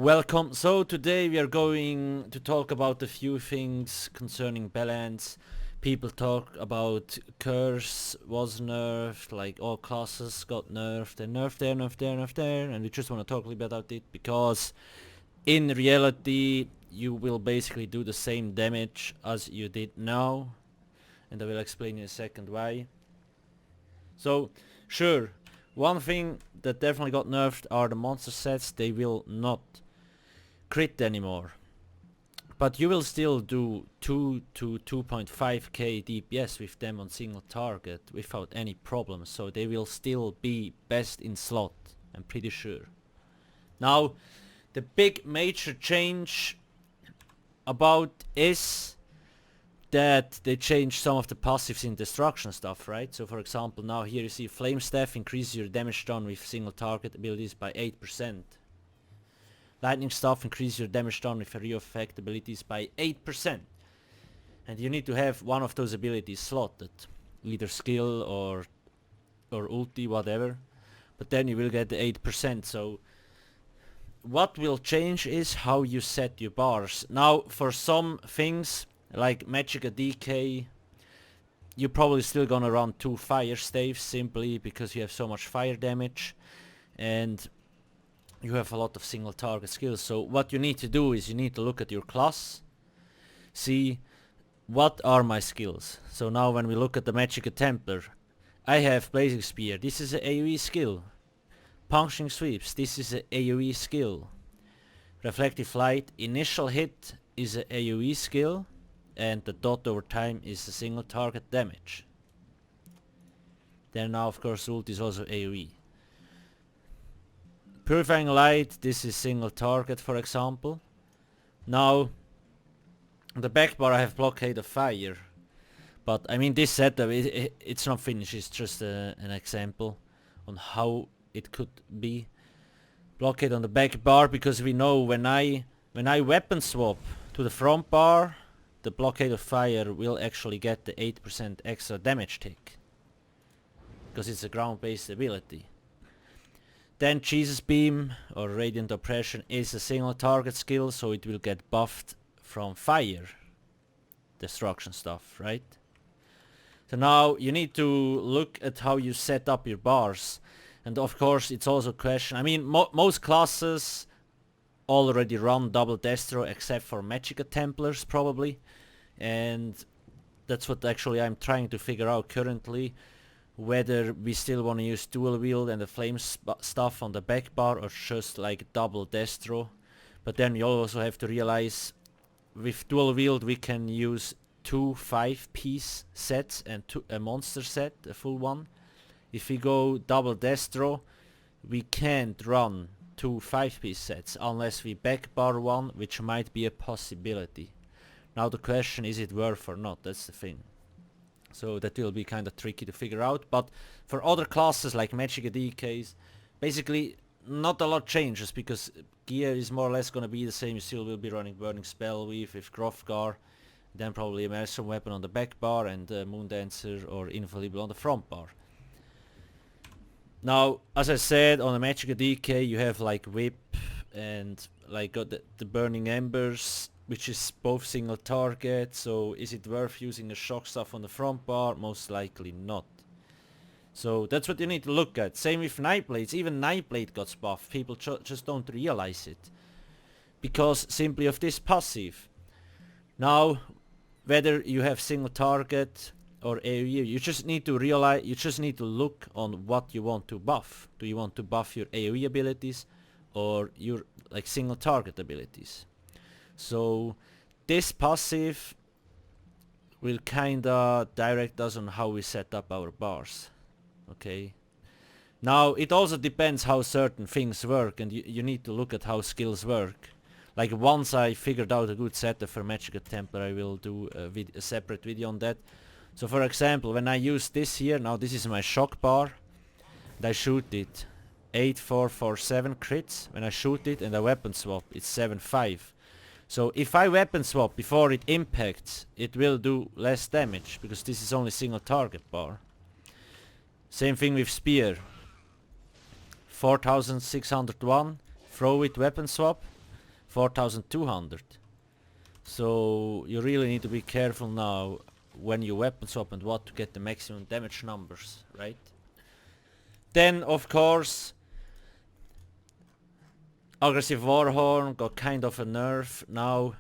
Welcome. So today we are going to talk about a few things concerning balance. People talk about curse was nerfed, like all classes got nerfed, and nerfed there, nerfed there, nerfed there, and we just want to talk a little bit about it because in reality you will basically do the same damage as you did now, and I will explain in a second why. So sure, one thing that definitely got nerfed are the monster sets. They will not crit anymore, but you will still do 2 to 2.5k DPS with them on single target without any problems, so they will still be best in slot, I'm pretty sure. Now the big major change about is that they changed some of the passives in destruction stuff, right? So for example, now here you see Flame Staff increases your damage done with single target abilities by 8%. Lightning Staff increases your damage done with area effect abilities by 8%. And you need to have one of those abilities slotted, either skill or ulti, whatever. But then you will get the 8%. So what will change is how you set your bars. Now for some things like Magicka DK, you're probably still gonna run 2 fire staves simply because you have so much fire damage and you have a lot of single target skills. So what you need to do is you need to look at your class, see what are my skills. So now when we look at the Magicka Templar, I have Blazing Spear, this is an AoE skill. Puncturing Sweeps, this is an AoE skill. Reflective Light, initial hit is an AoE skill, and the dot over time is a single target damage. Then now of course ult is also AoE. Purifying Light, this is single target for example. Now on the back bar I have Blockade of Fire, but I mean this setup it's not finished, it's just an example on how it could be. Blockade on the back bar because we know when I weapon swap to the front bar, the Blockade of Fire will actually get the 8% extra damage tick because it's a ground based ability. Then Jesus Beam or Radiant Oppression is a single target skill, so it will get buffed from fire destruction stuff, right? So now you need to look at how you set up your bars, and of course it's also a question, I mean most classes already run double Destro except for Magicka Templars probably, and that's what actually I'm trying to figure out currently, whether we still want to use dual wield and the flame stuff on the back bar or just like double Destro. But then we also have to realize with dual wield we can use 2 5-piece sets and a monster set, a full one. If we go double Destro we can't run 2 5-piece sets unless we back bar one, which might be a possibility. Now the question is it worth or not, that's the thing. So that will be kind of tricky to figure out, but for other classes like Magicka DKs, basically not a lot changes because gear is more or less going to be the same. You still will be running Burning Spell with Grofgar, then probably a Maelstrom weapon on the back bar and Moon Dancer or Infallible on the front bar. Now as I said, on the Magicka DK you have like Whip and like the Burning Embers, which is both single target, so is it worth using a shock stuff on the front bar? Most likely not. So that's what you need to look at. Same with Nightblades, even Nightblade got buffed, people just don't realize it. Because simply of this passive. Now, whether you have single target or AoE, you just need to realize, you just need to look on what you want to buff. Do you want to buff your AoE abilities or your like single target abilities? So this passive will kinda direct us on how we set up our bars. Okay. Now it also depends how certain things work, and you need to look at how skills work. Like once I figured out a good setup for Magicka Templar, I will do a separate video on that. So for example, when I use this here, now this is my shock bar, and I shoot it 8-4-4-7 crits. When I shoot it and I weapon swap, it's 7-5. So if I weapon swap before it impacts, it will do less damage because this is only single target bar. Same thing with Spear. 4601, throw it weapon swap. 4200. So you really need to be careful now when you weapon swap and what to get the maximum damage numbers, right? Then of course Aggressive Warhorn got kind of a nerf now.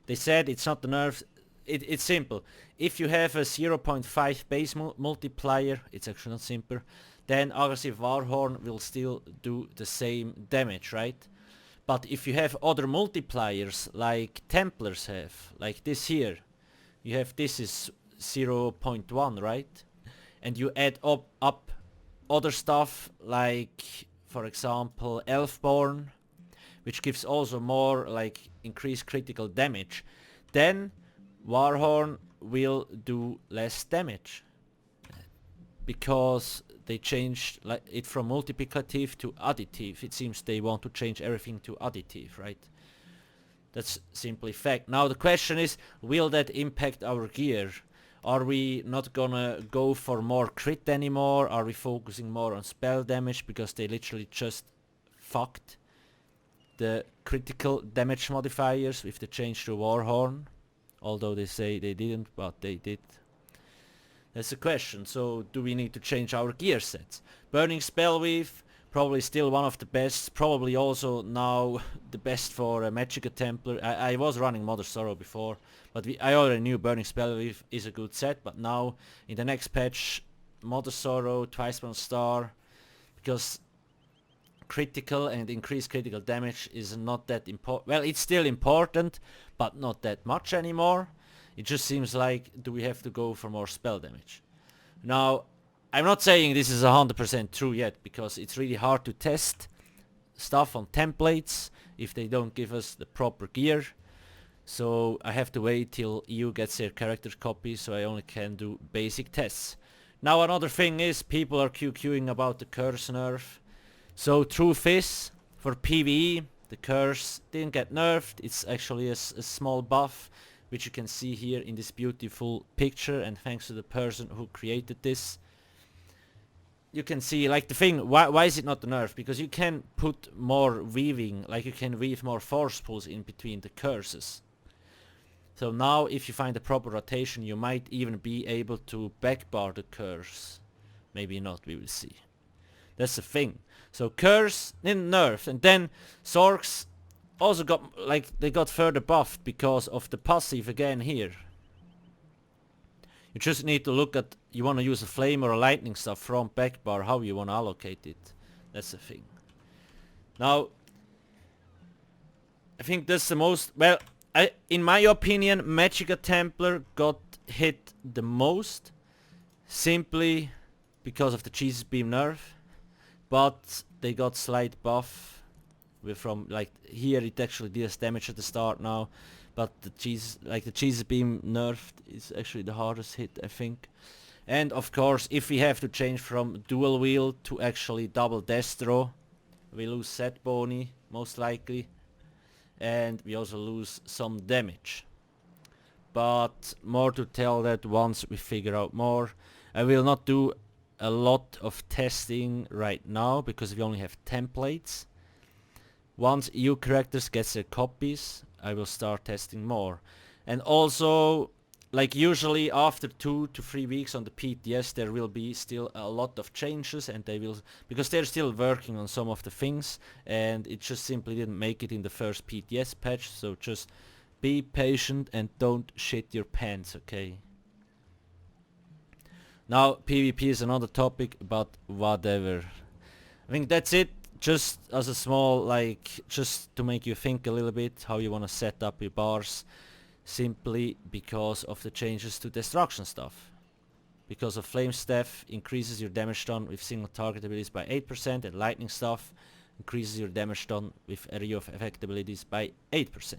They said it's not the nerf, it's simple. If you have a 0.5 base multiplier, it's actually not simple, then Aggressive Warhorn will still do the same damage, right? But if you have other multipliers like Templars have, like this here, you have this is 0.1, right? And you add up other stuff like, for example, Elfborn, which gives also more like increased critical damage, then Warhorn will do less damage because they changed it from multiplicative to additive. It seems they want to change everything to additive, right? That's simply fact. Now the question is, will that impact our gear? Are we not gonna go for more crit anymore? Are we focusing more on spell damage because they literally just fucked the critical damage modifiers with the change to Warhorn? Although they say they didn't, but they did. That's the question. So do we need to change our gear sets? Burning Spellweave, probably still one of the best, probably also now the best for a Magicka Templar. I was running Mother Sorrow before, but I already knew Burning Spellweave is a good set, but now in the next patch, Mother Sorrow, Twice One Star, because critical and increased critical damage is not that important. Well, it's still important, but not that much anymore. It just seems like, do we have to go for more spell damage? Now, I'm not saying this is 100% true yet, because it's really hard to test stuff on templates if they don't give us the proper gear. So I have to wait till EU gets their character copy, so I only can do basic tests. Now another thing is, people are QQing about the curse nerf. So truth is, for PvE, the curse didn't get nerfed. It's actually a small buff, which you can see here in this beautiful picture, and thanks to the person who created this. You can see, like, the thing, why is it not the nerf? Because you can put more weaving, like you can weave more force pulls in between the curses. So now if you find a proper rotation, you might even be able to backbar the curse. Maybe not, we will see. That's the thing. So curse didn't nerf, and then Zorks also got, like, they got further buffed because of the passive again here. You just need to look at, you want to use a flame or a lightning stuff from backbar, how you want to allocate it. That's the thing. Now, I think that's the most, well, in my opinion, Magicka Templar got hit the most, simply because of the Jesus Beam nerf. But they got slight buff from, like, here it actually deals damage at the start now, but the Jesus Beam nerfed is actually the hardest hit, I think. And of course, if we have to change from dual wield to actually double destro, we lose set bony most likely, and we also lose some damage. But more to tell that once we figure out more. I will not do a lot of testing right now because we only have templates. Once EU characters get their copies, I will start testing more. And also, like, usually after 2 to 3 weeks on the PTS there will be still a lot of changes, and they will, because they're still working on some of the things and it just simply didn't make it in the first PTS patch. So just be patient and don't shit your pants, okay? Now PvP is another topic, but whatever. I think that's it, just as a small, like, just to make you think a little bit how you want to set up your bars, simply because of the changes to destruction stuff. Because of Flame Staff increases your damage done with single target abilities by 8%, and Lightning Staff increases your damage done with area of effect abilities by 8%.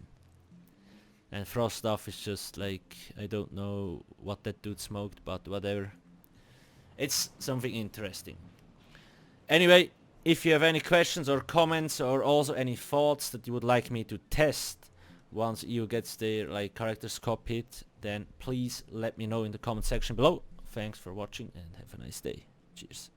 And Frost Staff is just like, I don't know what that dude smoked, but whatever. It's something interesting. Anyway, if you have any questions or comments, or also any thoughts that you would like me to test once EU gets their, like, characters copied, then please let me know in the comment section below. Thanks for watching and have a nice day. Cheers.